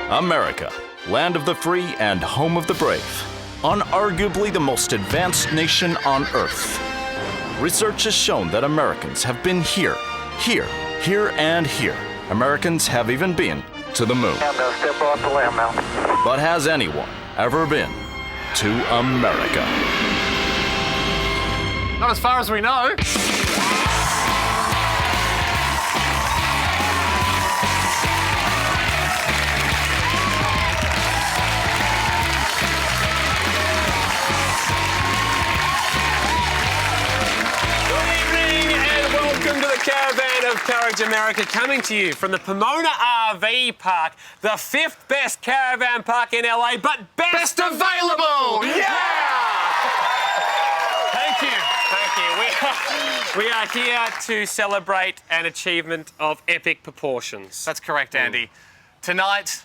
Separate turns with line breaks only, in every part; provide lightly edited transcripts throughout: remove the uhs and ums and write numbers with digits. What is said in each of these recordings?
America, land of the free and home of the brave. Unarguably the most advanced nation on Earth. Research has shown that Americans have been here, and here. Americans have even been to the moon.
I'm gonna step off the limb now.
But has anyone ever been to America?
Not as far as we know. Welcome to the Caravan of Courage America, coming to you from the Pomona RV Park, the 5th best caravan park in LA, but best available! Yeah! Thank you. We are here to celebrate an achievement of epic proportions.
That's correct, Andy. Tonight,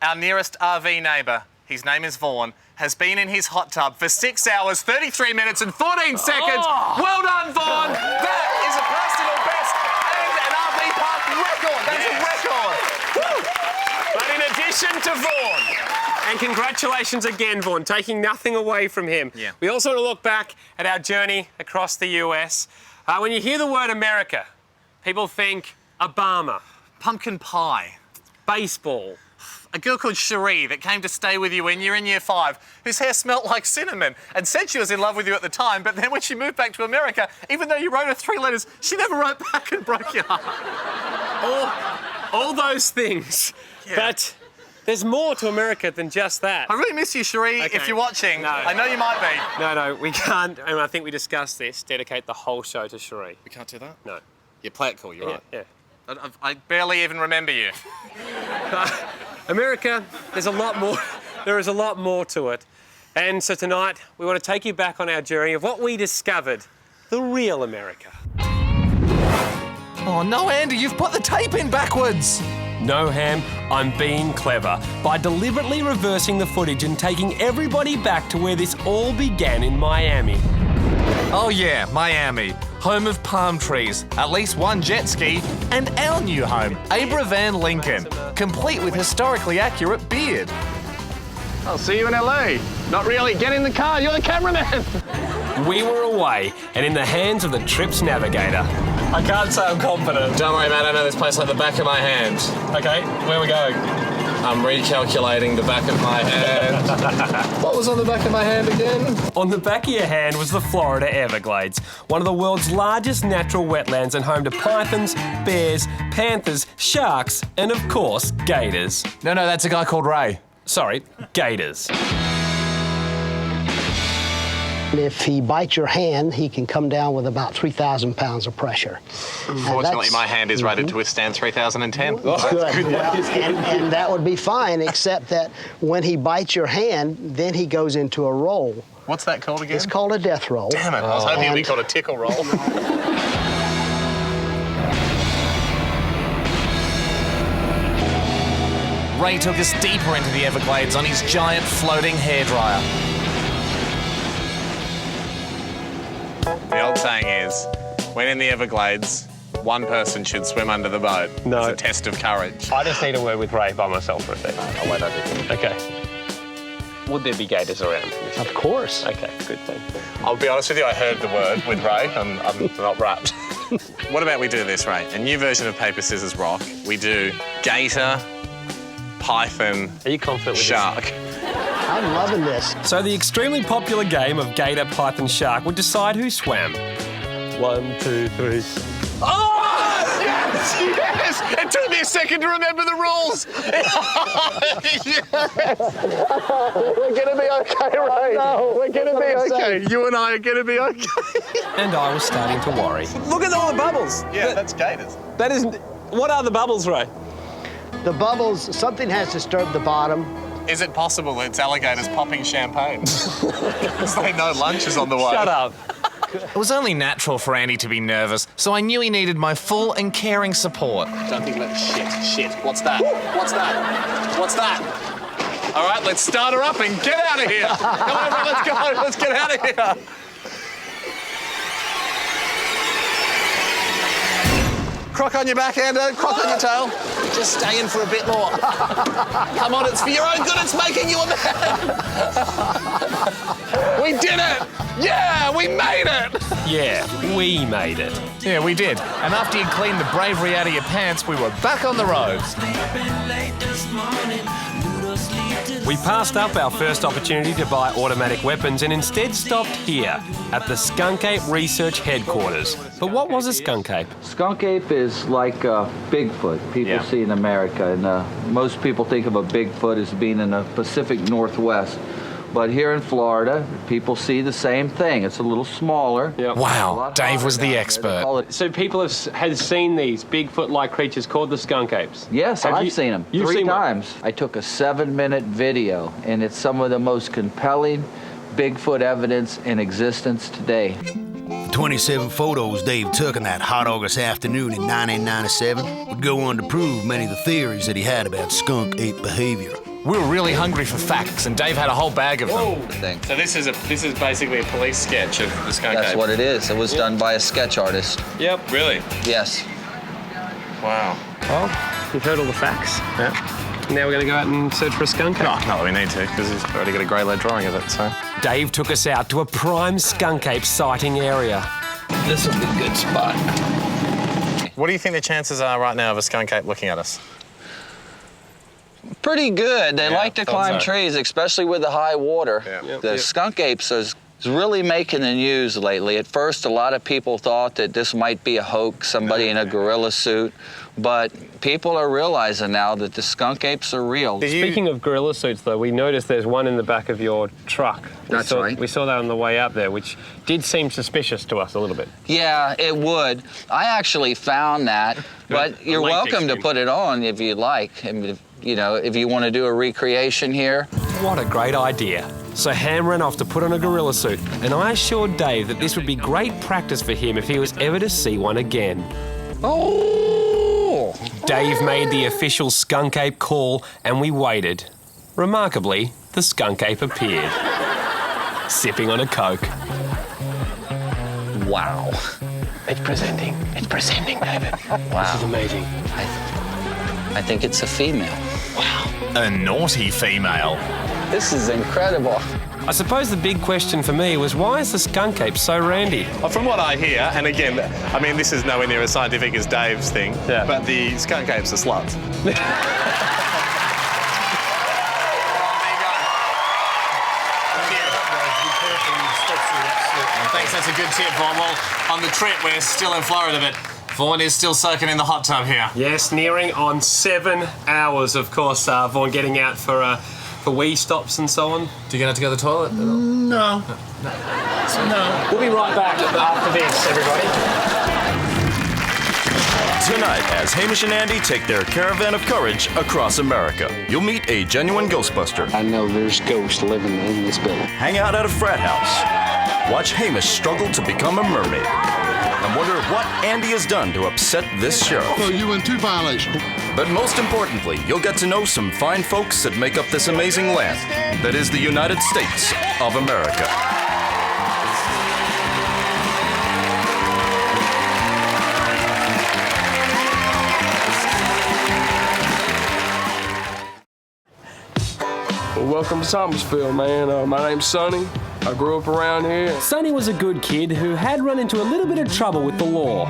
our nearest RV neighbour, his name is Vaughn, has been in his hot tub for 6 hours, 33 minutes and 14 seconds.
Oh.
Well done, Vaughn. That is a personal best and an RV park record. That's a record.
But in addition to Vaughn, and congratulations again, Vaughn, taking nothing away from him.
Yeah.
We also want to look back at our journey across the US. When you hear the word America, people think Obama,
Pumpkin pie.
baseball.
A girl called Cherie that came to stay with you when you were in year 5, whose hair smelt like cinnamon and said she was in love with you at the time, but then when she moved back to America, even though you wrote her 3 letters, she never wrote back and broke your heart.
All those things.
Yeah.
But there's more to America than just that.
I really miss you, Cherie,
Okay.
if you're watching.
No.
I know you might be.
No, we can't, and I think we discussed this, dedicate the whole show to Cherie.
We can't do that?
No.
You play it cool, you're right.
Yeah.
I barely even remember you.
America, there's a lot more. There is a lot more to it. And so tonight, we want to take you back on our journey of what we discovered, the real America.
Oh no, Andy, you've put the tape in backwards.
No, Ham, I'm being clever by deliberately reversing the footage and taking everybody back to where this all began in Miami.
Oh yeah, Miami, home of palm trees, at least one jet ski, and our new home, Abravan Lincoln, complete with historically accurate beard.
I'll see you in LA. Not really. Get in the car. You're the cameraman.
We were away and in the hands of the trip's navigator.
I can't say I'm confident. Don't worry, man, I know this place like the back of my hand. Okay, where are we going? I'm recalculating the back of my hand. What was on the back of my hand again?
On the back of your hand was the Florida Everglades, one of the world's largest natural wetlands and home to pythons, bears, panthers, sharks, and of course, gators.
No, that's a guy called Ray.
Sorry, gators.
If he bites your hand, he can come down with about 3,000 pounds of pressure.
Fortunately, my hand is rated to withstand 3,010.
Good. Well, and that would be fine, except that when he bites your hand, then he goes into a roll.
What's that called again?
It's called a death roll.
Damn it, I was hoping it'd be called a tickle roll.
Ray took us deeper into the Everglades on his giant floating hairdryer.
The old saying is, when in the Everglades, one person should swim under the boat.
No.
It's a test of courage.
I just need a word with Ray by myself for a second.
I'll wait over here.
Okay. Would there be gators around?
Of course.
Okay, good thing.
I'll be honest with you, I heard the word with Ray. I'm not wrapped. What about we do this, Ray? A new version of Paper, Scissors, Rock. We do gator, python,
Are you confident with
shark.
I'm loving this.
So the extremely popular game of gator, python, shark would decide who swam. 1, 2, 3.
Oh! Yes! It took me a second to remember the rules. We're going to be okay, Ray. No, we're going to be okay. You and I are going to be okay.
And I was starting to worry. Look at all the bubbles.
Yeah, that's gators.
That isn't... What are the bubbles, Ray?
The bubbles, something has disturbed the bottom.
Is it possible it's alligators popping champagne? Because they know lunch is on the way.
Shut up.
It was only natural for Andy to be nervous, so I knew he needed my full and caring support.
Don't think about shit. What's that? What's that? All right, let's start her up and get out of here. Come on, everyone, let's go. Let's get out of here. Croc on your backhander, croc on your tail. Just stay in for a bit more. Come on, it's for your own good. It's making you a man. We did it. Yeah, we made it.
Yeah, we made it.
Yeah, we did. And after you cleaned the bravery out of your pants, we were back on the road.
We passed up our first opportunity to buy automatic weapons and instead stopped here at the Skunk Ape Research Headquarters. But what was a skunk ape?
Skunk ape is like Bigfoot people see in America, and most people think of a Bigfoot as being in the Pacific Northwest. But here in Florida, people see the same thing. It's a little smaller.
Yep.
Wow, Dave was the expert.
So people have seen these Bigfoot-like creatures called the skunk apes?
Yes, I've seen them
You've
3
seen one?
times. I took a 7-minute video, and it's some of the most compelling Bigfoot evidence in existence today.
27 photos Dave took on that hot August afternoon in 1997 would go on to prove many of the theories that he had about skunk ape behavior.
We were really hungry for facts, and Dave had a whole bag of them.
Thing.
So this is basically a police sketch of the skunk
That's
ape.
what it is. It was done by a sketch artist.
Yep.
Really?
Yes.
Wow.
Well, you've heard all the facts.
Yeah.
Now we're going to go out and search for a skunk ape.
No, not that we need to, because he's already got a grey lead drawing of it, so.
Dave took us out to a prime skunk ape sighting area.
This will be a good spot.
What do you think the chances are right now of a skunk ape looking at us?
Pretty good. They
Yeah,
like to
thought
climb
so.
trees, especially with the high water.
Yeah.
The skunk apes is really making the news lately. At first, a lot of people thought that this might be a hoax, somebody in a gorilla suit. But people are realizing now that the skunk apes are real.
Speaking of gorilla suits, though, we noticed there's one in the back of your truck.
That's right.
We saw that on the way up there, which did seem suspicious to us a little bit.
Yeah, it would. I actually found that, but you're
Latex
welcome to
skin.
put it on if you'd like. I mean, if you want to do a recreation here.
What a great idea. So Ham ran off to put on a gorilla suit, and I assured Dave that this would be great practice for him if he was ever to see one again.
Oh!
Dave made the official skunk ape call, and we waited. Remarkably, the skunk ape appeared, sipping on a Coke.
Wow.
It's presenting, David.
Wow.
This is amazing.
I think it's a female.
A naughty female.
This is incredible.
I suppose the big question for me was, why is the skunk ape so randy?
Well, from what I hear, and again, I mean, this is nowhere near as scientific as Dave's thing,
Yeah.
but the skunk apes are sluts. Thanks, that's a good tip, Vaughn. Well, on the trip, we're still in Florida, but Vaughn is still soaking in the hot tub here.
Yes, nearing on 7 hours, of course, Vaughn getting out for wee stops and so on.
Do you get out to go to the toilet?
No.
We'll be right back after this, everybody.
Tonight, as Hamish and Andy take their caravan of courage across America, you'll meet a genuine Ghostbuster.
I know there's ghosts living in this building.
Hang out at a frat house. Watch Hamish struggle to become a mermaid. And wonder what Andy has done to upset this sheriff.
So you in 2 violations.
But most importantly, you'll get to know some fine folks that make up this amazing land that is the United States of America.
Well, welcome to Thomasville, man. My name's Sonny. I grew up around here.
Sonny was a good kid who had run into a little bit of trouble with the law.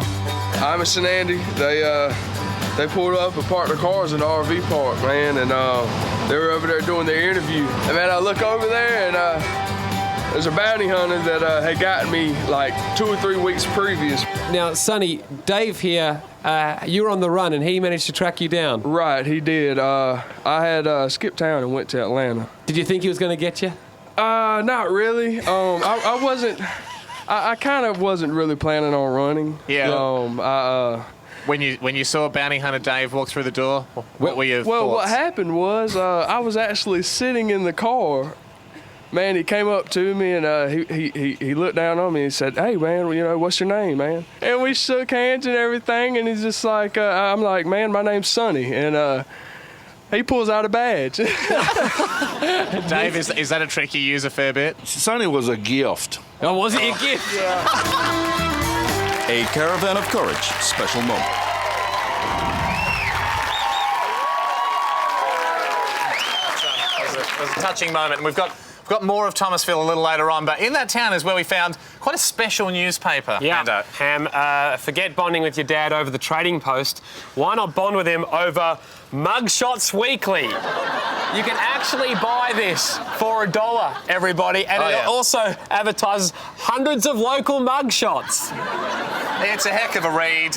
Hamish and Andy, they pulled up and parked their cars in the RV park, man, and they were over there doing their interview. And man, I look over there and there's a bounty hunter that had gotten me like 2 or 3 weeks previous.
Now, Sonny, Dave here, you were on the run and he managed to track you down.
Right, he did. I had skipped town and went to Atlanta.
Did you think he was going to get you?
Not really. I wasn't. I kind of wasn't really planning on running.
Yeah. When you saw Bounty Hunter Dave walk through the door, what were your thoughts?
Well, what happened was I was actually sitting in the car. Man, he came up to me and he looked down on me and said, "Hey, man, what's your name, man?" And we shook hands and everything. And he's just like, I'm like, "Man, my name's Sonny." And he pulls out a badge.
Dave, is that a trick you use a fair bit?
Sonny was a gift.
Oh, was it a gift?
A Caravan of Courage special moment.
It was a touching moment, and we've got more of Thomasville a little later on, but in that town is where we found quite a special newspaper.
Yeah, Ham, forget bonding with your dad over the Trading Post. Why not bond with him over Mugshots Weekly? You can actually buy this for $1, everybody, and it also advertises hundreds of local mugshots.
It's a heck of a read,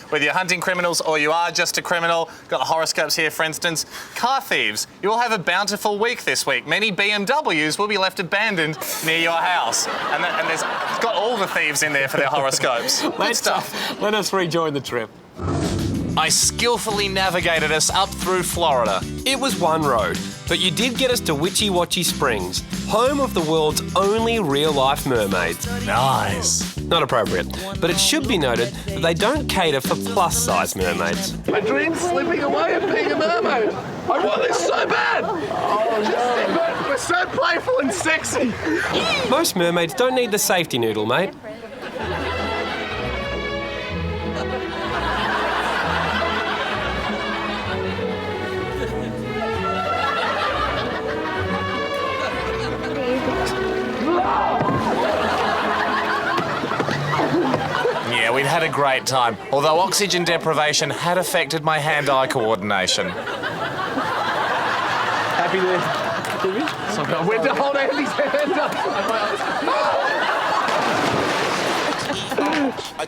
whether you're hunting criminals or you are just a criminal. Got the horoscopes here, for instance. Car thieves, you will have a bountiful week this week. Many BMWs will be left abandoned near your house. And there's got all the thieves in there for their horoscopes. Good stuff.
Let us rejoin the trip.
I skillfully navigated us up through Florida.
It was one road, but you did get us to Witchy Watchy Springs, home of the world's only real-life mermaids.
Nice.
Not appropriate, but it should be noted that they don't cater for plus-size mermaids.
My dream's slipping away of being a mermaid. I want this so bad. Oh, no. We're so playful and sexy.
Most mermaids don't need the safety noodle, mate.
Yeah, we'd had a great time, although oxygen deprivation had affected my hand-eye coordination.
Happy to... We're to hold Andy's hand up.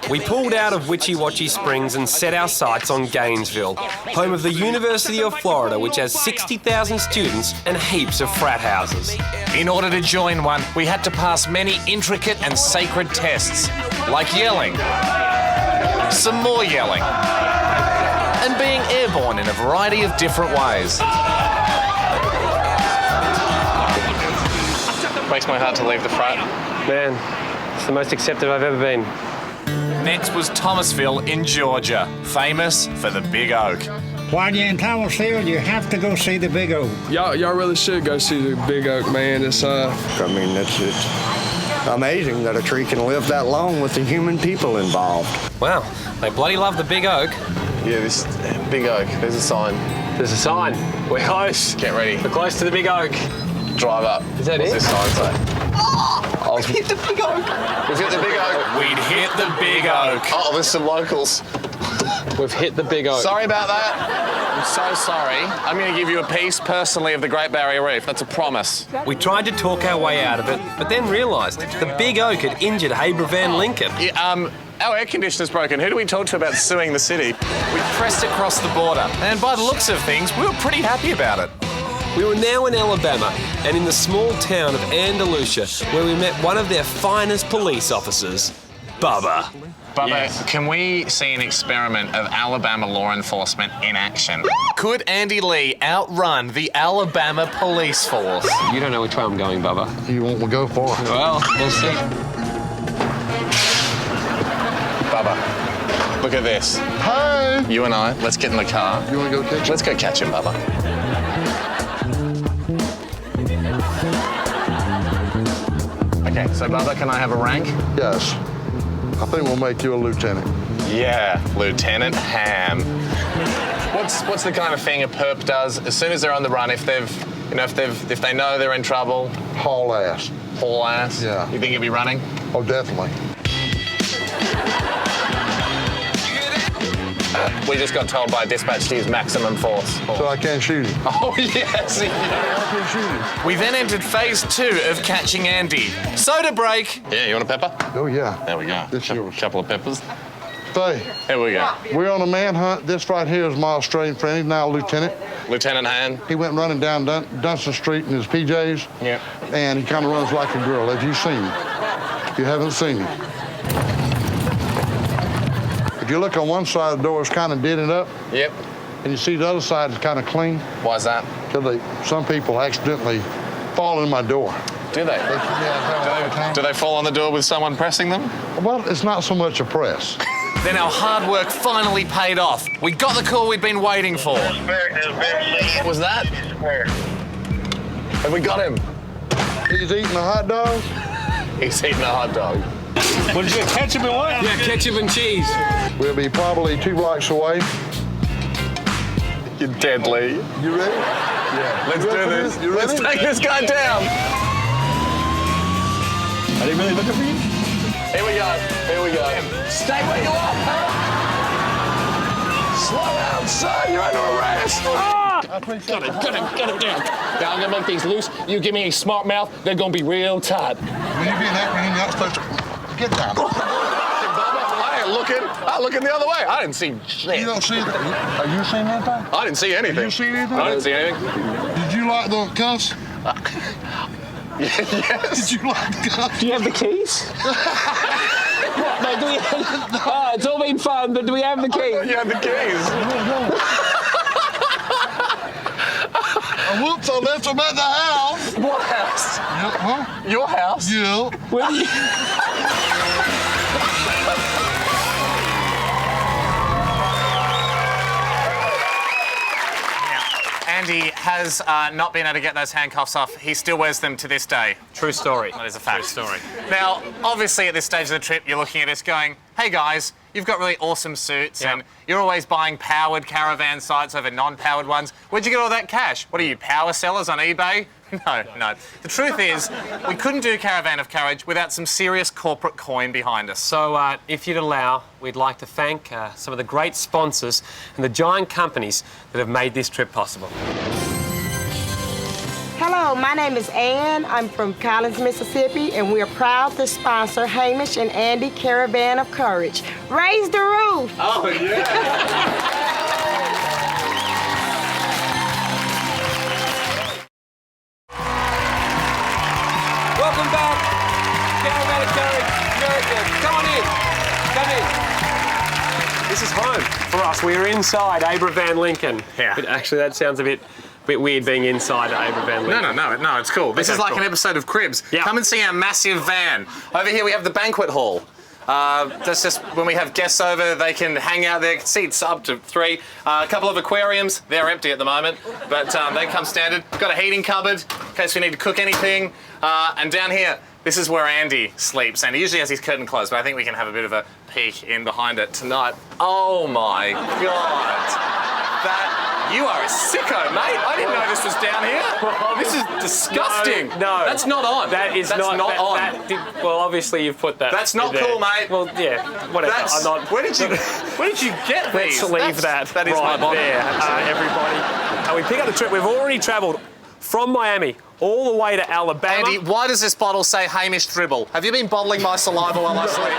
We pulled out of Witchy Watchy Springs and set our sights on Gainesville, home of the University of Florida, which has 60,000 students and heaps of frat houses.
In order to join one, we had to pass many intricate and sacred tests, like yelling, some more yelling, and being airborne in a variety of different ways.
Breaks my heart to leave the frat.
Man, it's the most accepted I've ever been.
Next was Thomasville in Georgia, famous for the Big Oak.
While you're in Thomasville, you have to go see the Big Oak.
Y'all really should go see the Big Oak, man. It's
I mean, it's amazing that a tree can live that long with the human people involved.
Wow, they bloody love the Big Oak.
Yeah, this Big Oak. There's a sign.
There's a sign. We're close.
Get ready.
We're close to the Big Oak.
Drive up.
Is that
What's
it?
this sign say?
We've hit the Big Oak.
We've hit the Big Oak.
We'd hit the Big Oak.
Oh, there's some locals.
We've hit the Big Oak.
Sorry about that. I'm so sorry. I'm going to give you a piece personally of the Great Barrier Reef. That's a promise.
We tried to talk our way out of it, but then realised the Big Oak had injured Haber Van Lincoln.
Yeah, our air conditioner's broken. Who do we talk to about suing the city?
We pressed across the border, and by the looks of things, we were pretty happy about it.
We were now in Alabama and in the small town of Andalusia, where we met one of their finest police officers, Bubba.
Bubba,
Yes.
can we see an experiment of Alabama law enforcement in action? Could Andy Lee outrun the Alabama police force?
You don't know which way I'm going, Bubba.
You won't go for it.
Well, we'll see.
Bubba, look at this.
Hey!
You and I, let's get in the car.
You want to go catch him?
Let's go catch him, Bubba. Okay, so Bubba, can I have a rank?
Yes. I think we'll make you a lieutenant.
Yeah, Lieutenant Ham. What's the kind of thing a perp does as soon as they're on the run? If they know they're in trouble,
Haul ass.
haul ass.
Yeah.
You think you'll be running?
Oh, definitely.
We just got told by dispatch to use maximum force.
So I can't shoot him.
Oh yes.
I can shoot him.
We then entered phase 2 of catching Andy. Soda break.
Yeah, you want a pepper?
Oh, yeah.
There we go.
This yours.
Couple of peppers.
Stay.
Here we go.
We're on a manhunt. This right here is my Australian friend. He's now a lieutenant.
Lieutenant Ham.
He went running down Dunstan Street in his PJs.
Yeah.
And he kind of runs like a girl. Have you seen him? You haven't seen him. If you look on one side of the door, it's kind of dented up.
Yep.
And you see the other side is kind of clean.
Why's that?
Because some people accidentally fall in my door.
Do they? Do they fall on the door with someone pressing them?
Well, it's not so much a press.
Then our hard work finally paid off. We got the call we'd been waiting for.
What was that? Have we got him?
He's eating a hot dog.
He's eating a hot dog.
What did you get, ketchup and what?
Yeah, ketchup and cheese.
We'll be probably 2 blocks away.
You're deadly.
You ready?
Yeah. Let's do this. Let's take this guy down.
Are they really looking for you?
Here we go. Here we go.
Stay where you are, pal. Slow down, son. You're under arrest. Get him down. Now I'm gonna make these loose. You give me a smart mouth, they're gonna be real tight.
When you being acting, you're not supposed to get down.
I'm looking the other way. I didn't see shit.
You don't see that? Are you seeing anything?
I didn't see anything.
Did you see anything?
I didn't see anything.
Did you like the cuss?
Yes.
Did you like the cuss?
Do you have the keys? What, mate, do we it's all been fun, but do we have the keys?
You have the keys.
Whoops, I left them at the house.
What house?
Huh?
Your house?
Yeah.
Where do you...
Andy has not been able to get those handcuffs off. He still wears them to this day.
True story.
That is a fact.
True story.
Now, obviously, at this stage of the trip, you're looking at us going, hey, guys, you've got really awesome suits and you're always buying powered Caravan sites over non-powered ones. Where'd you get all that cash? What are you, power sellers on eBay? No. The truth is, we couldn't do Caravan of Courage without some serious corporate coin behind us.
So, if you'd allow, we'd like to thank some of the great sponsors and the giant companies that have made this trip possible.
Hello, my name is Ann. I'm from Collins, Mississippi, and we're proud to sponsor Hamish and Andy Caravan of Courage. Raise the roof!
Oh, yeah!
Welcome back, Caravan of Courage, America. Come on in. Come in. This is home for us. We're inside Abraham Lincoln.
Yeah.
But actually, that sounds a bit weird being inside Abraham Lincoln.
No, it's cool. This is like an episode of Cribs.
Yeah.
Come and see our massive van. Over here we have the banquet hall. That's just when we have guests over, they can hang out there, seats up to 3. A couple of aquariums, they're empty at the moment, but they come standard. Got a heating cupboard in case we need to cook anything. And down here, this is where Andy sleeps, and he usually has his curtain closed, but I think we can have a bit of a peek in behind it tonight. Oh my God. You are a sicko, mate. I didn't know this was down here. This is disgusting.
No.
That's not on.
That's not on. Well, obviously you've put that.
That's not
in there.
cool, mate.
Well, yeah, whatever.
I'm not. Where did you get these?
Let's leave that
is
right
my
there, everybody. We pick up the trip. We've already travelled from Miami all the way to Alabama.
Andy, why does this bottle say Hamish Dribble? Have you been bottling my saliva while I sleep?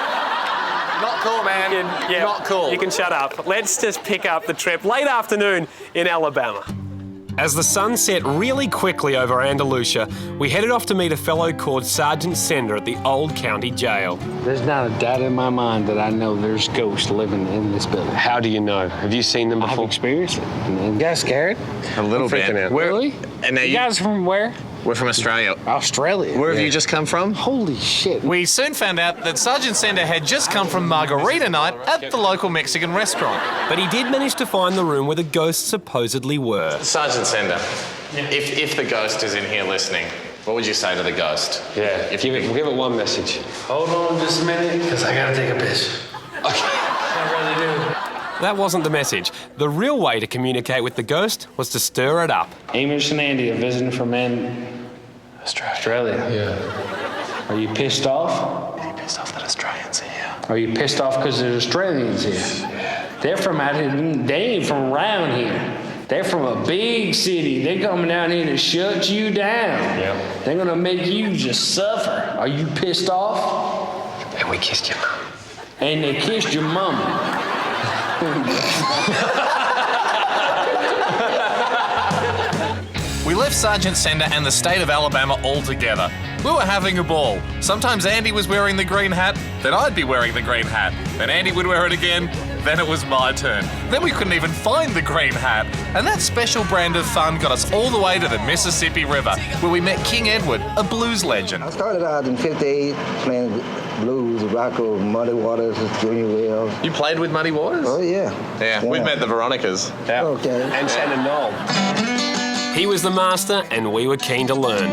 Not cool, man. Not cool.
You can shut up. Let's just pick up the trip late afternoon in Alabama. As the sun set really quickly over Andalusia, we headed off to meet a fellow called Sergeant Sender at the old county jail.
There's not a doubt in my mind that I know there's ghosts living in this building.
How do you know? Have you seen them before?
I've experienced it. And you guys scared?
A little bit.
Really?
And now
you guys from where?
We're from Australia.
Australia?
Where have you just come from?
Holy shit.
We soon found out that Sergeant Sender had just come from margarita night at the local Mexican restaurant.
But he did manage to find the room where the ghosts supposedly were.
Sergeant Sender, if the ghost is in here listening, what would you say to the ghost?
Yeah, give it one message. Hold on just a minute, because I gotta take a piss. Okay. I really do.
That wasn't the message. The real way to communicate with the ghost was to stir it up.
Hamish and Andy are visiting from Australia. Yeah. Are you pissed off?
Are you pissed off that Australians are here?
Are you pissed off because there's Australians here? Yeah. They're from out here. They ain't from around here. They're from a big city. They're coming down here to shut you down.
Yep.
They're gonna make you just suffer. Are you pissed off?
And we kissed your mum.
And they kissed your mama.
We left Sergeant Sender and the state of Alabama all together. We were having a ball. Sometimes Andy was wearing the green hat, then I'd be wearing the green hat. Then Andy would wear it again, then it was my turn. Then we couldn't even find the green hat. And that special brand of fun got us all the way to the Mississippi River, where we met King Edward, a blues legend.
I started out in '58 playing blues, rocko, Muddy Waters, Junior Wells.
You played with Muddy Waters?
Oh, yeah.
Yeah, we've met the Veronicas.
Yeah. Okay.
And Shannon Knoll.
He was the master, and we were keen to learn.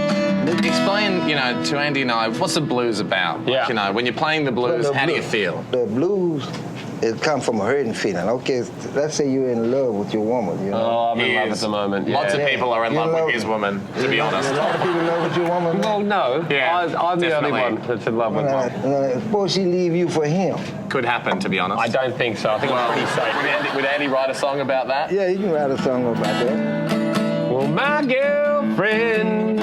Explain, to Andy and I, what's the blues about?
Yeah.
Like, when you're playing the blues, how do you feel?
The blues It comes from a hurting feeling. Okay, let's say you're in love with your woman, you know.
Oh, I'm in love at the moment. Yeah.
Lots of people are in love with his woman, to be honest.
A lot of people in love with your woman.
Well, no.
Yeah,
I'm the only
definitely.
one that's in love with mine.
Suppose she leave you for him.
Could happen, to be honest.
I don't think so. I think I'm pretty safe.
Would Andy write a song about that?
Yeah, you can write a song about that.
Well, my girlfriend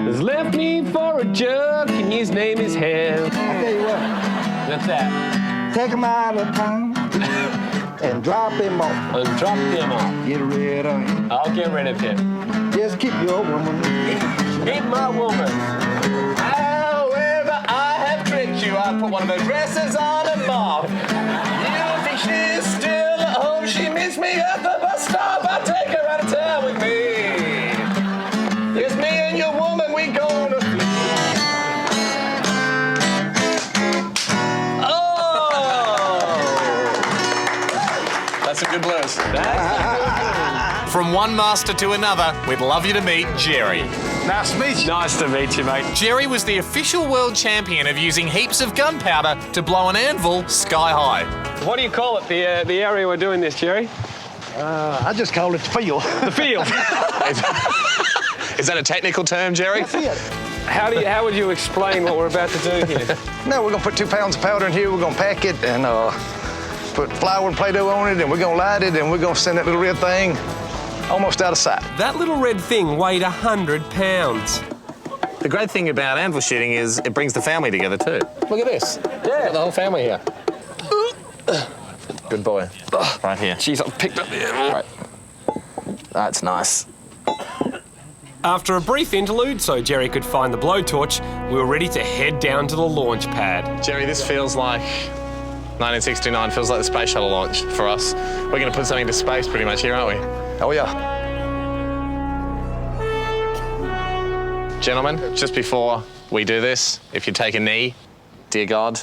has left me for a jerk, and his name is Ham.
I tell you what.
What's that?
Take him out of town and drop him off.
And drop him off.
Get rid of him.
I'll get rid of him.
Just keep your woman.
Keep my woman.
However, I have tricked you. I put one of her dresses on and off. You think she's still at home? She meets me at the bus stop. I take her out of town with me. It's me and your woman. We gonna flee. That's some good blues. From one master to another, we'd love you to meet Jerry.
Nice to meet you.
Nice to meet you, mate.
Jerry was the official world champion of using heaps of gunpowder to blow an anvil sky high.
What do you call it, the area we're doing this, Jerry?
I just call it the field.
The field.
Is that a technical term, Jerry?
That's it.
How would you explain what we're about to do here?
No, we're gonna put 2 pounds of powder in here. We're gonna pack it and put flour and Play-Doh on it, and we're gonna light it, and we're gonna send that little red thing almost out of sight.
That little red thing weighed 100 pounds.
The great thing about anvil shooting is it brings the family together too. Look at this. Yeah. Got the whole family here. Good boy. Right here.
Jeez, I picked up the anvil.
Right. That's nice.
After a brief interlude so Jerry could find the blowtorch, we were ready to head down to the launch pad.
Jerry, this feels like 1969, feels like the space shuttle launch for us. We're going to put something to space pretty much here, aren't we?
Oh, yeah.
Gentlemen, just before we do this, if you take a knee, dear God,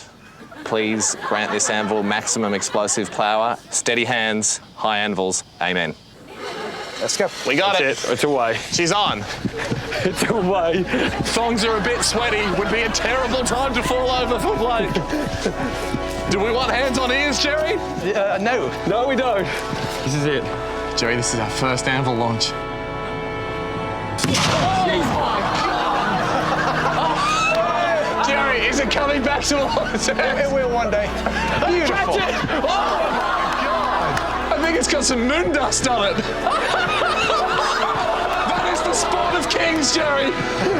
please grant this anvil maximum explosive power. Steady hands, high anvils. Amen.
Let's go.
We got it.
It's away.
She's on.
It's away.
Thongs are a bit sweaty. Would be a terrible time to fall over for play. Do we want hands on ears, Jerry?
No.
No, we don't. This is it.
Jerry, this is our first anvil launch. Jerry, is it coming back to us?
It will one day. Beautiful.
Catch it! Oh my God! I think it's got some moon dust on it. That is the spawn of kings, Jerry.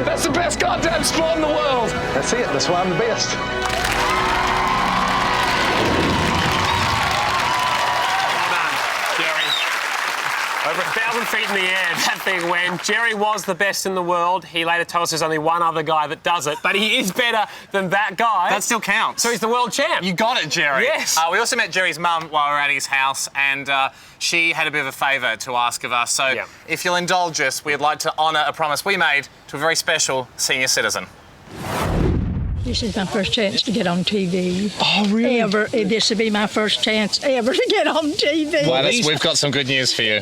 That's the best goddamn spawn in the world.
That's it. That's why I'm the best.
Over 1,000 feet in the air, that thing went. Jerry was the best in the world. He later told us there's only one other guy that does it, but he is better than that guy.
That still counts.
So he's the world champ.
You got it, Jerry.
Yes.
We also met Jerry's mum while we were at his house, and she had a bit of a favour to ask of us. So if you'll indulge us, we'd like to honour a promise we made to a very special senior citizen.
This is my first chance to get on TV.
Oh, really?
Ever. This will be my first chance ever to get on TV.
Gladys, we've got some good news for you.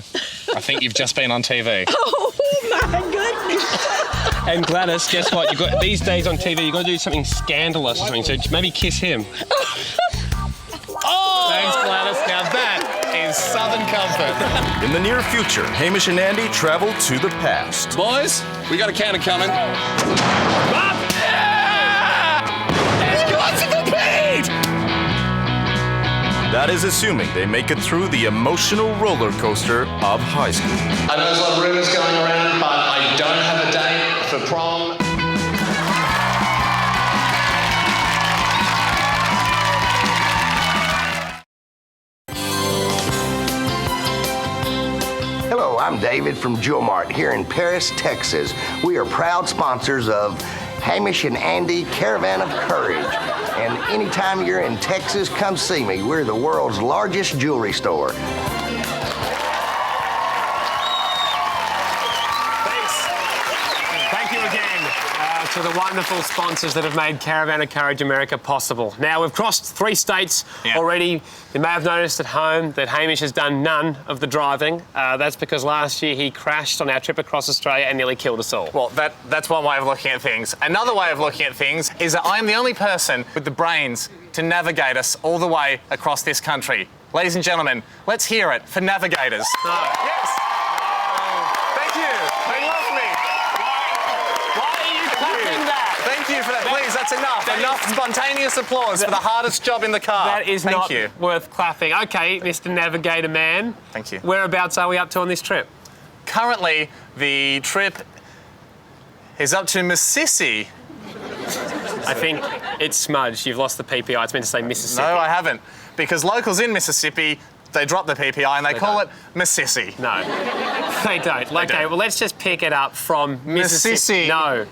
I think you've just been on TV.
Oh, my goodness.
And Gladys, guess what? You've got these days on TV, you've got to do something scandalous or something, so maybe kiss him.
Oh! Thanks, Gladys. Now that is Southern comfort.
In the near future, Hamish and Andy travel to the past.
Boys, we got a cannon coming.
That is assuming they make it through the emotional roller coaster of high school.
I know there's a lot of rumours going around, but I don't have a date for prom.
Hello, I'm David from Jewel Mart here in Paris, Texas. We are proud sponsors of Hamish and Andy Caravan of Courage. And anytime you're in Texas, come see me. We're the world's largest jewelry store.
Thank you again to the wonderful sponsors that have made Caravan of Courage America possible. Now, we've crossed 3 states already. You may have noticed at home that Hamish has done none of the driving. That's because last year he crashed on our trip across Australia and nearly killed us all.
Well, that's one way of looking at things. Another way of looking at things is that I am the only person with the brains to navigate us all the way across this country. Ladies and gentlemen, let's hear it for Navigators. Yes! Thank you. They love me.
Why are you clapping that?
Thank you for that. Please, that's enough. Enough spontaneous applause for the hardest job in the car.
That is
Thank
not
you.
worth clapping. Okay, Mr. Navigator Man.
Thank you.
Whereabouts are we up to on this trip?
Currently, the trip is up to Mississippi.
I think it's smudged. You've lost the PPI. It's meant to say Mississippi.
No, I haven't. Because locals in Mississippi, they drop the PPI and they call it Mississippi.
No, they don't. Okay, well, let's just pick it up from Mississippi. No,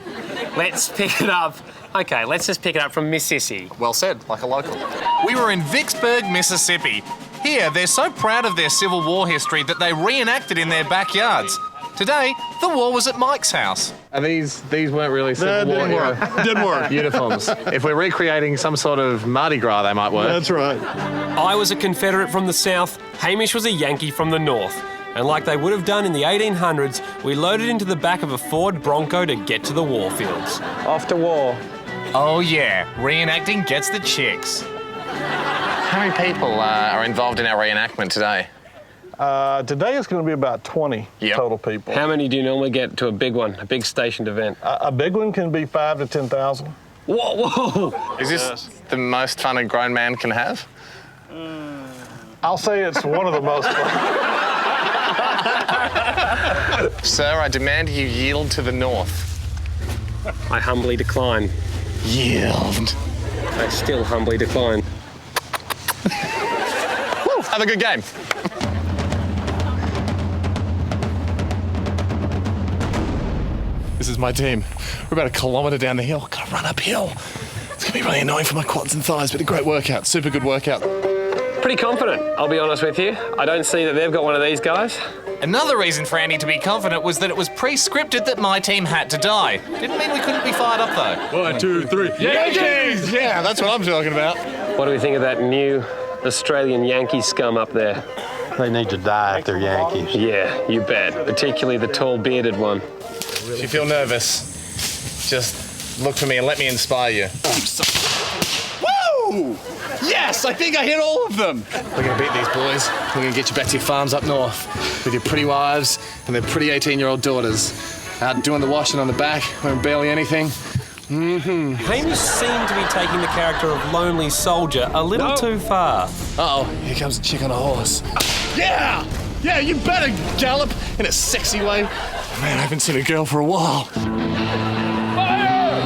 let's pick it up. Okay, let's just pick it up from Mississippi.
Well said, like a local. We were in Vicksburg, Mississippi. Here, they're so proud of their Civil War history that they reenacted in their backyards. Today, the war was at Mike's house.
And these weren't really Civil War era
Didn't work.
uniforms. If we're recreating some sort of Mardi Gras, they might work.
That's right.
I was a Confederate from the South, Hamish was a Yankee from the North. And like they would have done in the 1800s, we loaded into the back of a Ford Bronco to get to the war fields.
Off to war.
Oh yeah, reenacting gets the chicks. How many people are involved in our reenactment today?
Today is going to be about 20 total people.
How many do you normally get to a big one, a big stationed event?
A big one can be 5,000 to 10,000.
Whoa!
Is this the most fun a grown man can have?
I'll say it's one of the most fun.
Sir, I demand you yield to the North.
I humbly decline.
Yield.
I still humbly decline.
Woo, have a good game.
This is my team. We're about a kilometre down the hill. Gotta run uphill. It's gonna be really annoying for my quads and thighs, but a great workout. Super good workout.
Pretty confident, I'll be honest with you. I don't see that they've got one of these guys.
Another reason for Andy to be confident was that it was pre-scripted that my team had to die. Didn't mean we couldn't be fired up though.
1, 2, 3.
Yankees! Yeah, that's what I'm talking about.
What do we think of that new Australian Yankee scum up there?
They need to die if they're Yankees.
Yeah, you bet. Particularly the tall bearded one.
If you feel nervous, just look for me and let me inspire you.
Woo! Yes, I think I hit all of them. We're gonna beat these boys. We're gonna get you back to your farms up north with your pretty wives and their pretty 18-year-old daughters. Out doing the washing on the back, wearing barely anything. Mm-hmm.
Hamish seemed to be taking the character of lonely soldier a little too far.
Uh-oh, here comes a chick on a horse. Yeah! Yeah, you better gallop in a sexy way. Man, I haven't seen a girl for a while.
Fire!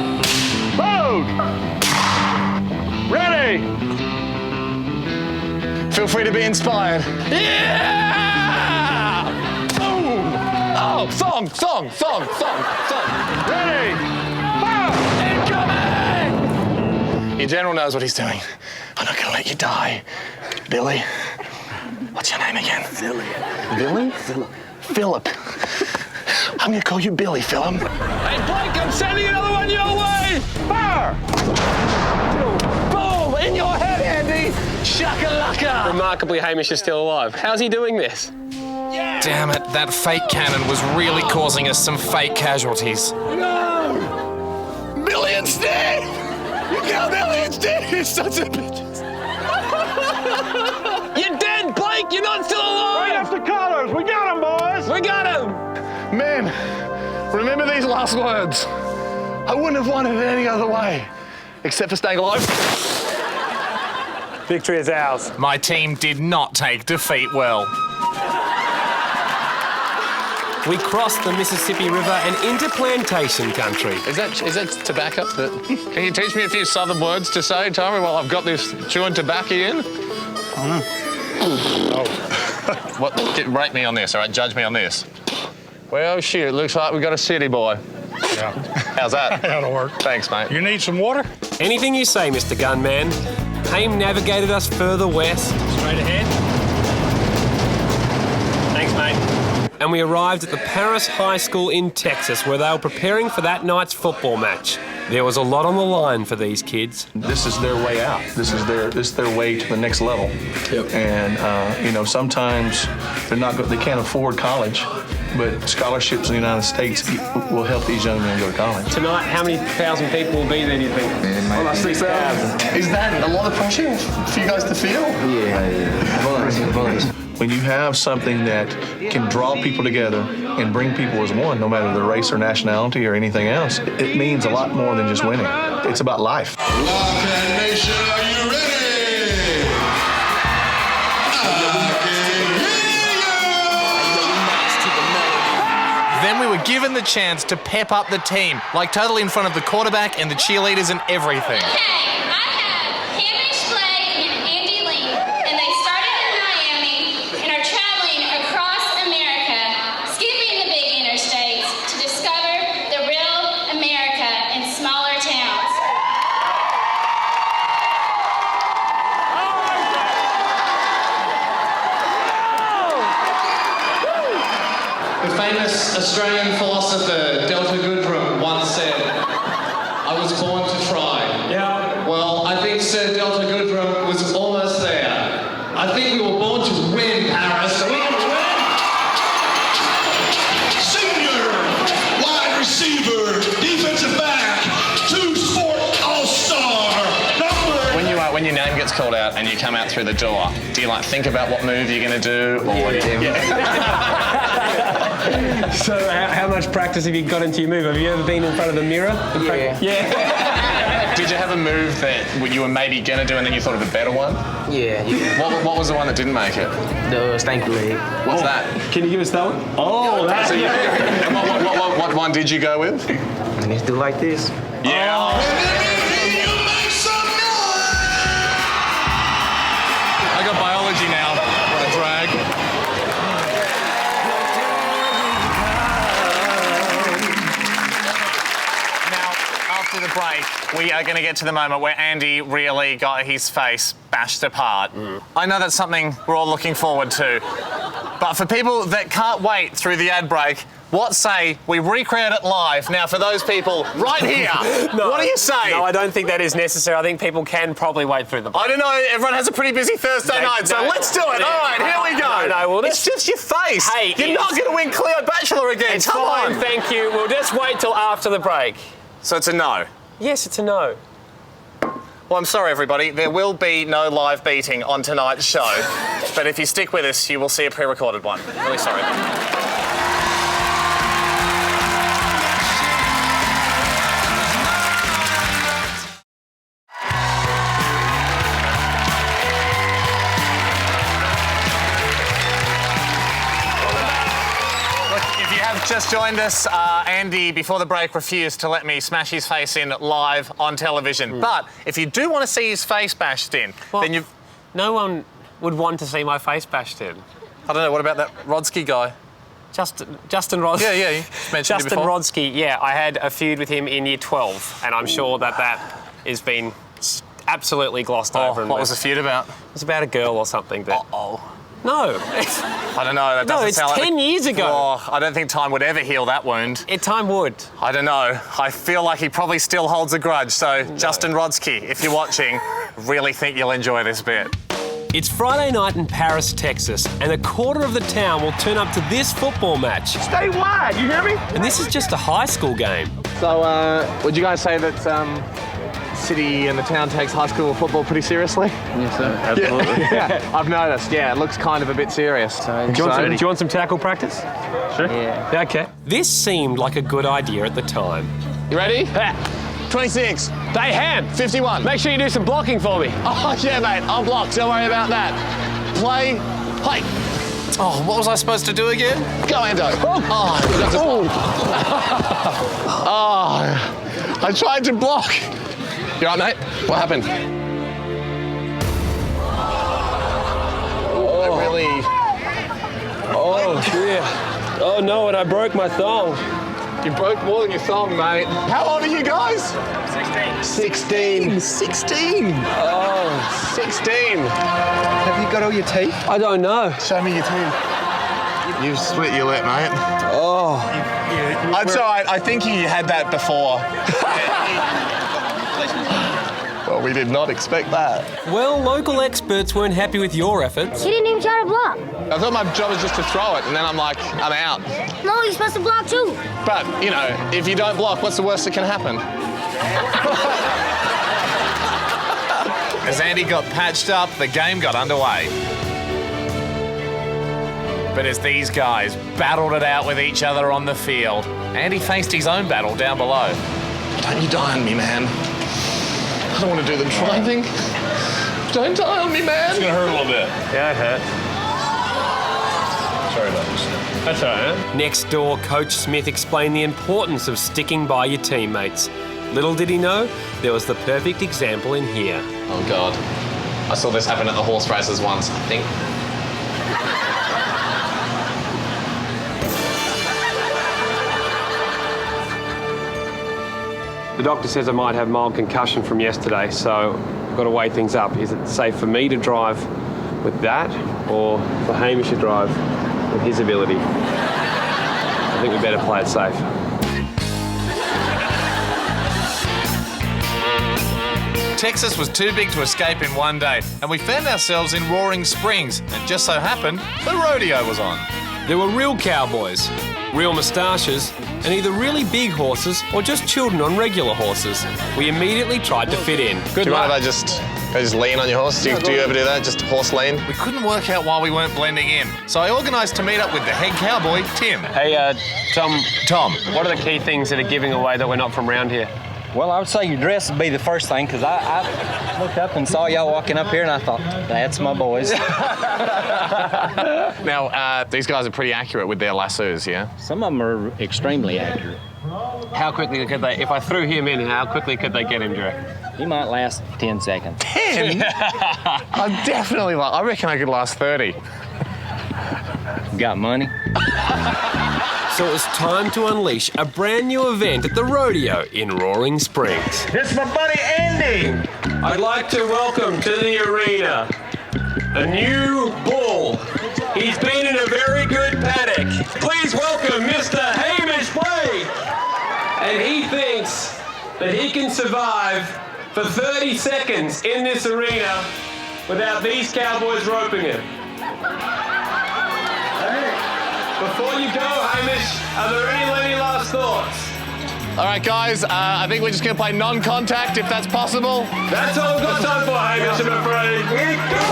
Mode! Ready!
Feel free to be inspired. Yeah! Boom! Oh, song!
Ready!
Incoming! Your general knows what he's doing. I'm not gonna let you die. Billy, what's your name again? Billy? Philip. I'm gonna call you Billy, Philip.
Hey, Blake, I'm sending another one your way! Fire!
Boom! In your head, Andy! Shakalaka!
Remarkably, Hamish is still alive. How's he doing this?
Damn it, that fake cannon was really causing us some fake casualties.
No! Billy and Steve! You killed Billy and Steve, you sons of bitches!
You're dead, Blake! You're not still alive!
Right up the colors! We got him, boys!
We got him!
Men, remember these last words. I wouldn't have wanted it any other way, except for staying alive.
Victory is ours.
My team did not take defeat well.
We crossed the Mississippi River and into plantation country.
Is that tobacco? Can you teach me a few southern words to say, Tommy, while I've got this chewing tobacco in?
What? Rate me on this, all right? Judge me on this.
Well, shit, it looks like we got a city boy.
Yeah.
How's that?
That'll work.
Thanks, mate.
You need some water?
Anything you say, Mr. Gunman. Haim navigated us further west. Straight ahead. Thanks, mate. And we arrived at the Paris High School in Texas, where they were preparing for that night's football match. There was a lot on the line for these kids.
This is their way out. This is their way to the next level. Yep. And sometimes they can't afford college, but scholarships in the United States will help these young men go to college.
Tonight, how many thousand people will be there, do you think?
About 6,000. Is that a lot of pressure for you guys to feel?
Yeah. When you have something that can draw people together and bring people as one, no matter their race or nationality or anything else, it means a lot more than just winning. It's about life.
Wildcat Nation, are you ready?
Then we were given the chance to pep up the team, like totally in front of the quarterback and the cheerleaders and everything.
Okay, I have Hamish, Blake, and Andy Lee, and they started in Miami and are traveling across America, skipping the big interstates to discover the real America in smaller towns.
The famous Australian philosopher Delta Goodrum once said, I was born to try. Yeah. Well, I think Sir Delta Goodrum was almost there. I think we were born to win, Paris. So we can win.
Senior wide receiver, defensive back, two-sport all-star, number...
When your name gets called out and you come out through the door, do you like think about what move you're going to do? Or
So how much practice have you got into your move? Have you ever been in front of the mirror?
Did you have a move that you were maybe going to do and then you thought of a better one?
Yeah.
What was the one that didn't make it?
The stank leg.
What's that?
Can you give us that one? Oh, that's
So what one did you go with?
And it's do like this.
Yeah. I got biology now. What a drag. After the break, we are going to get to the moment where Andy really got his face bashed apart. I know that's something we're all looking forward to. But for people that can't wait through the ad break, what say we recreate it live? Now, for those people right here, what do you say?
No, I don't think that is necessary. I think people can probably wait through the break.
I don't know, everyone has a pretty busy Thursday night, so let's do it. All right, here we go. It's just your face.
Hey,
you're not going to win Cleo Bachelor again.
It's
Come
fine,
on.
thank you. We'll just wait till after the break.
So it's a no?
Yes, it's a no.
Well, I'm sorry, everybody. There will be no live beating on tonight's show. But if you stick with us, you will see a pre-recorded one. Really sorry. Just joined us, Andy, before the break, refused to let me smash his face in live on television. But if you do want to see his face bashed in, then you've...
No one would want to see my face bashed in.
I don't know, what about that Rodsky guy?
Justin Rodsky.
Yeah, you mentioned
Justin
it before.
Rodsky, yeah. I had a feud with him in year 12, and I'm sure that has been absolutely glossed over.
What was the feud about?
It was about a girl or something. But no.
I don't know. That doesn't
it's
sound
10 years ago.
Oh, I don't think time would ever heal that wound.
Time would.
I don't know. I feel like he probably still holds a grudge. So, Justin Rodsky, if you're watching, really think you'll enjoy this bit.
It's Friday night in Paris, Texas, and a quarter of the town will turn up to this football match.
Stay wide, you hear me?
And this is just a high school game.
So, would you guys say that city and the town takes high school football pretty seriously?
Yes, sir. Absolutely.
Yeah, I've noticed. Yeah, it looks kind of a bit serious.
Do you want some tackle practice?
Sure.
Yeah.
Okay. This seemed like a good idea at the time.
You ready? 26.
Hey, Ham.
51.
Make sure you do some blocking for me.
Oh, yeah, mate. I'll block. Don't worry about that. Play. Hey. Oh, what was I supposed to do again? Go, Ando. I tried to block. You all right, mate? What happened? Oh, really?
Oh, dear. Oh, no, and I broke my thumb.
You broke more than your thumb, mate. How old are you guys?
16.
16? Oh, 16.
Have you got all your teeth?
I don't know.
Show me your teeth. You've split your lip, mate.
Oh.
That's all right. I think you had that before.
Well, we did not expect that.
Well, local experts weren't happy with your efforts.
He didn't even try to block.
I thought my job was just to throw it, and then I'm like, I'm out.
No, you're supposed to block too.
But, you know, if you don't block, what's the worst that can happen?
As Andy got patched up, the game got underway. But as these guys battled it out with each other on the field, Andy faced his own battle down below.
Don't you die on me, man. I don't want to do the driving. Don't die on me, man.
It's gonna hurt a little bit.
Yeah, it hurts.
Sorry about this.
That's all right. Next door, Coach Smith explained the importance of sticking by your teammates. Little did he know, there was the perfect example in here.
Oh, God. I saw this happen at the horse races once, I think.
The doctor says I might have mild concussion from yesterday, so I've got to weigh things up. Is it safe for me to drive with that, or for Hamish to drive with his ability? I think we better play it safe.
Texas was too big to escape in one day, and we found ourselves in Roaring Springs, and just so happened, the rodeo was on.
There were real cowboys, real moustaches, and either really big horses or just children on regular horses. We immediately tried to fit in.
Do you mind if I just lean on your horse? Do you ever do that? Just horse lean?
We couldn't work out why we weren't blending in, so I organised to meet up with the head cowboy, Tim.
Hey, Tom.
Tom.
What are the key things that are giving away that we're not from around here?
Well, I would say your dress would be the first thing, because I looked up and saw y'all walking up here, and I thought, that's my boys.
Now, these guys are pretty accurate with their lassos, yeah?
Some of them are extremely accurate.
How quickly could they, if I threw him in, how quickly could they get him, do you reckon?
He might last 10 seconds.
10? I reckon I could last 30.
Got money?
So it was time to unleash a brand new event at the rodeo in Roaring Springs.
It's my buddy Andy.
I'd like to welcome to the arena a new bull. He's been in a very good paddock. Please welcome Mr. Hamish Blake. And he thinks that he can survive for 30 seconds in this arena without these cowboys roping him. Before you go, Hamish, are there any last thoughts?
All right, guys, I think we're just going to play non-contact, if that's possible.
That's all we've got time for, Hamish, I'm afraid. Here go!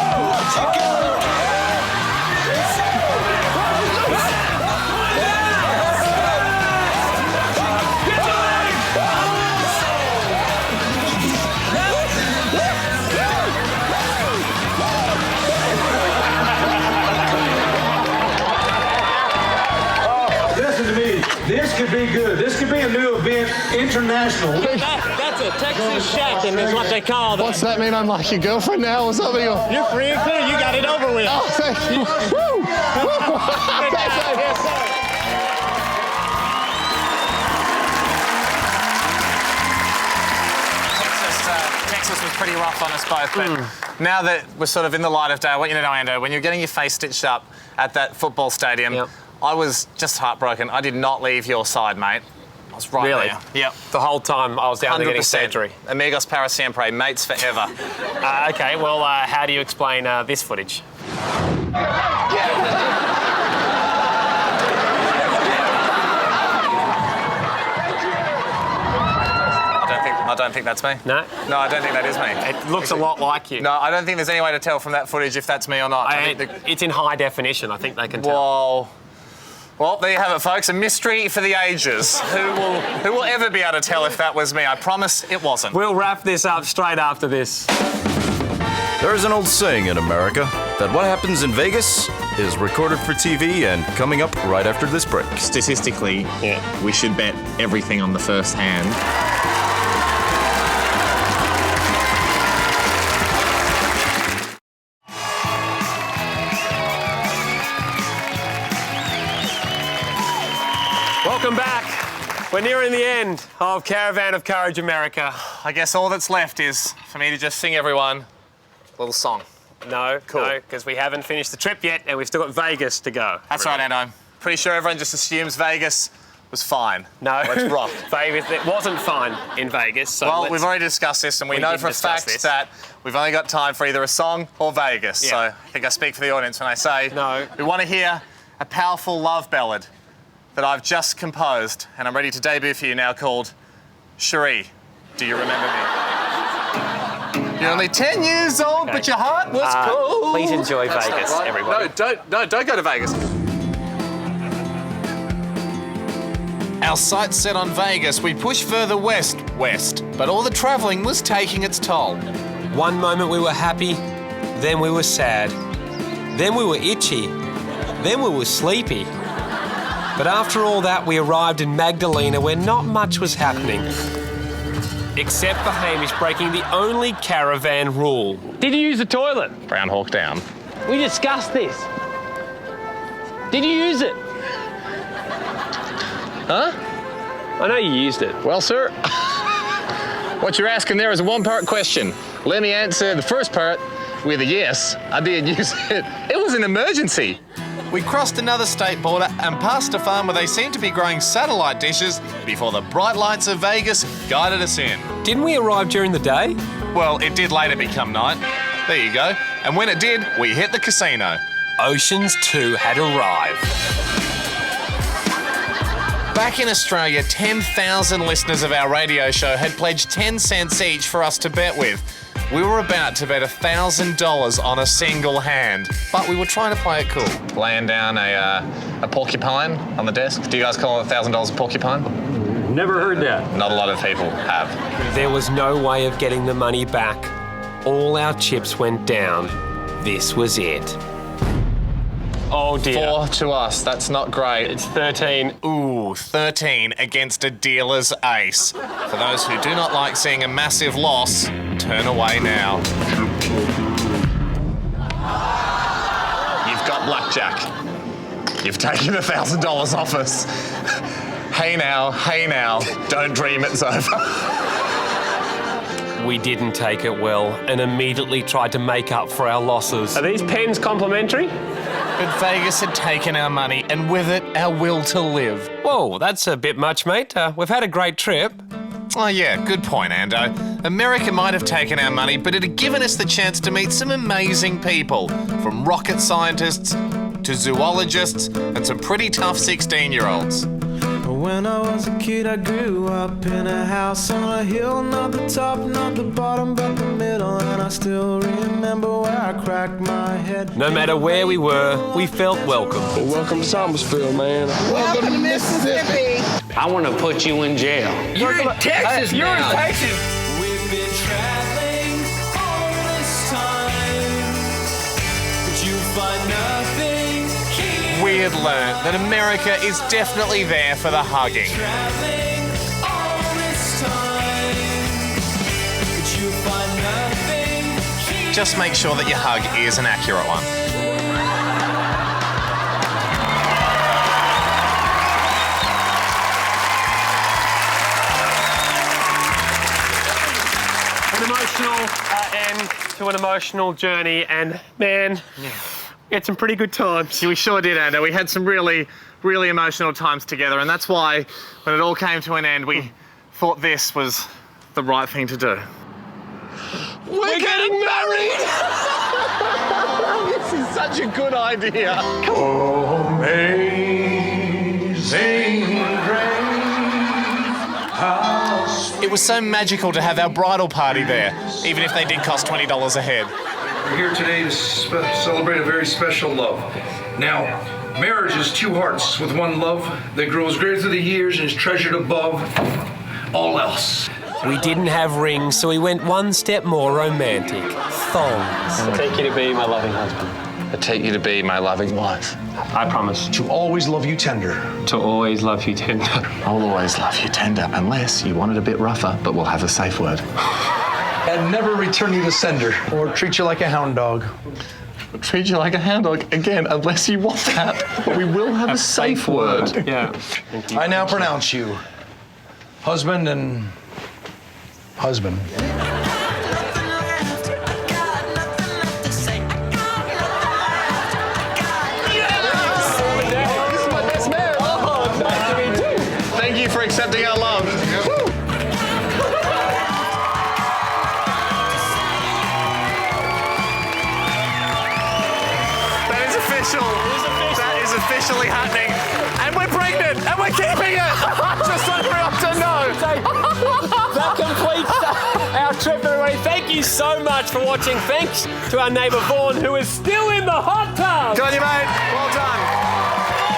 This could be good. This could be a new event, international.
That's a Texas shack-in is what they call that.
What's that mean? I'm like your girlfriend now or something? Or...
You're free and clear. You got it over with.
Oh, thank you. Woo!
Texas was pretty rough on us both, but now that we're sort of in the light of day, I want you to know, Ando, when you're getting your face stitched up at that football stadium, I was just heartbroken. I did not leave your side, mate. I was right there. Yep.
The whole time I was down there getting
100%.
surgery.
Amigos para siempre, mates forever.
Okay, well, how do you explain this footage?
I don't think that's me.
No?
No, I don't think that is me.
It looks a lot like you.
No, I don't think there's any way to tell from that footage if that's me or not.
It's in high definition. I think they can tell.
Well, there you have it, folks. A mystery for the ages. Who will ever be able to tell if that was me? I promise it wasn't.
We'll wrap this up straight after this.
There is an old saying in America that what happens in Vegas is recorded for TV and coming up right after this break.
Statistically, we should bet everything on the first hand.
Welcome back. We're nearing the end of Caravan of Courage America.
I guess all that's left is for me to just sing everyone a little song.
No, because we haven't finished the trip yet and we've still got Vegas to go.
That's right, Ando. Pretty sure everyone just assumes Vegas was fine.
No.
Let's rock.
Vegas, it wasn't fine in Vegas. So
Well, we've already discussed this, and we know for a fact that we've only got time for either a song or Vegas.
Yeah.
So I think I speak for the audience when I say
No.
we want to hear a powerful love ballad that I've just composed, and I'm ready to debut for you now, called Cherie, Do You Remember Me? You're only 10 years old, but your heart was cold.
Please enjoy Vegas, everybody.
No, don't go to Vegas. Our sights set on Vegas, we pushed further west, but all the travelling was taking its toll.
One moment we were happy, then we were sad. Then we were itchy, then we were sleepy. But after all that, we arrived in Magdalena where not much was happening. Except for Hamish breaking the only caravan rule.
Did you use the toilet?
Brown hawk down.
We discussed this. Did you use it? Huh? I know you used it.
Well, sir, what you're asking there is a one-part question. Let me answer the first part with a yes. I did use it. It was an emergency. We crossed another state border and passed a farm where they seemed to be growing satellite dishes before the bright lights of Vegas guided us in.
Didn't we arrive during the day?
Well, it did later become night. There you go. And when it did, we hit the casino.
Oceans 2 had arrived.
Back in Australia, 10,000 listeners of our radio show had pledged 10 cents each for us to bet with. We were about to bet $1,000 on a single hand, but we were trying to play it cool. Laying down a porcupine on the desk. Do you guys call $1,000 a porcupine?
Never heard that.
Not a lot of people have.
There was no way of getting the money back. All our chips went down. This was it. Oh dear.
4 to us, that's not great.
It's 13.
Ooh, 13 against a dealer's ace. For those who do not like seeing a massive loss, turn away now. You've got blackjack. You've taken $1,000 off us. Hey now, don't dream it's over.
We didn't take it well and immediately tried to make up for our losses.
Are these pens complimentary?
But Vegas had taken our money and with it, our will to live.
Whoa, that's a bit much, mate. We've had a great trip.
Oh yeah, good point, Ando. America might have taken our money, but it had given us the chance to meet some amazing people. From rocket scientists to zoologists and some pretty tough 16-year-olds.
When I was a kid, I grew up in a house on a hill, not the top, not the bottom, but the middle, and I still remember where I cracked my head.
No matter where we were, we felt welcome.
Well, welcome to Thomasville, man.
Welcome to Mississippi.
I want to put you in jail.
You're in Texas
You're
now.
in Texas.
We've been traveling all this time, but you find nothing.
We had learned that America is definitely there for the hugging. Just make sure that your hug is an accurate one.
An emotional end to an emotional journey, and man, we had some pretty good times.
We sure did, Ando. We had some really, really emotional times together, and that's why, when it all came to an end, we thought this was the right thing to do.
We're getting married! This is such a good idea.
Amazing grace.
It was so magical to have our bridal party there, even if they did cost $20 a head.
We're here today to celebrate a very special love. Now, marriage is two hearts with one love that grows greater through the years and is treasured above all else.
We didn't have rings, so we went one step more romantic. Thongs.
I take you to be my loving husband.
I take you to be my loving wife.
I promise.
To always love you tender.
To always love you tender.
I'll always love you tender, unless you want it a bit rougher, but we'll have a safe word.
And never return you to sender or treat you like a hound dog.
Treat you like a hound dog, again, unless you want that, but we will have a safe word.
Yeah.
I now pronounce you husband and husband.
officially happening. And we're pregnant, and we're keeping it. Just so everyone to know.
That completes our trip, everybody. Thank you so much for watching. Thanks to our neighbour Vaughan, who is still in the hot tub.
Good on you, mate. Well done.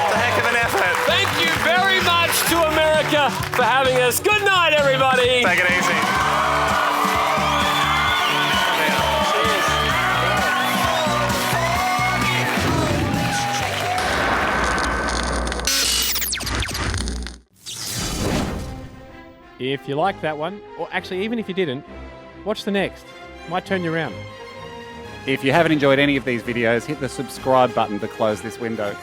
It's a heck of an effort.
Thank you very much to America for having us. Good night, everybody.
Take it easy.
If you like that one, or actually even if you didn't, watch the next. Might turn you around.
If you haven't enjoyed any of these videos, hit the subscribe button to close this window.